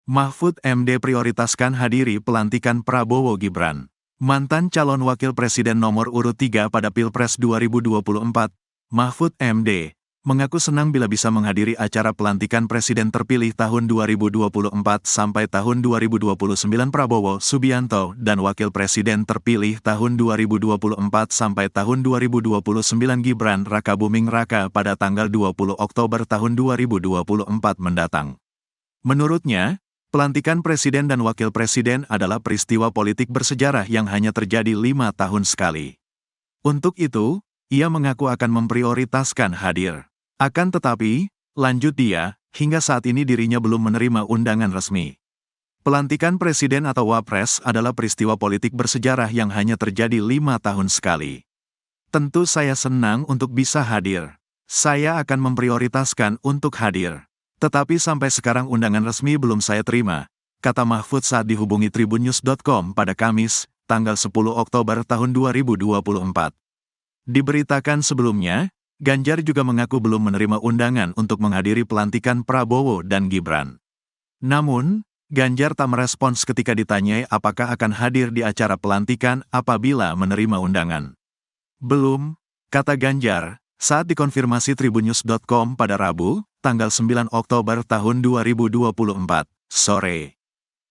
Mahfud MD prioritaskan hadiri pelantikan Prabowo Gibran. Mantan calon wakil presiden nomor urut 3 pada Pilpres 2024, Mahfud MD, mengaku senang bila bisa menghadiri acara pelantikan presiden terpilih tahun 2024 sampai tahun 2029 Prabowo Subianto dan wakil presiden terpilih tahun 2024 sampai tahun 2029 Gibran Rakabuming Raka pada tanggal 20 Oktober tahun 2024 mendatang. Menurutnya, pelantikan presiden dan wakil presiden adalah peristiwa politik bersejarah yang hanya terjadi 5 tahun sekali. Untuk itu, ia mengaku akan memprioritaskan hadir. Akan tetapi, lanjut dia, hingga saat ini dirinya belum menerima undangan resmi. Pelantikan presiden atau wapres adalah peristiwa politik bersejarah yang hanya terjadi 5 tahun sekali. Tentu saya senang untuk bisa hadir. Saya akan memprioritaskan untuk hadir. Tetapi sampai sekarang undangan resmi belum saya terima, kata Mahfud saat dihubungi tribunnews.com pada Kamis, tanggal 10 Oktober tahun 2024. Diberitakan sebelumnya, Ganjar juga mengaku belum menerima undangan untuk menghadiri pelantikan Prabowo dan Gibran. Namun, Ganjar tak merespons ketika ditanyai apakah akan hadir di acara pelantikan apabila menerima undangan. Belum, kata Ganjar, saat dikonfirmasi tribunnews.com pada Rabu, tanggal 9 Oktober tahun 2024, sore.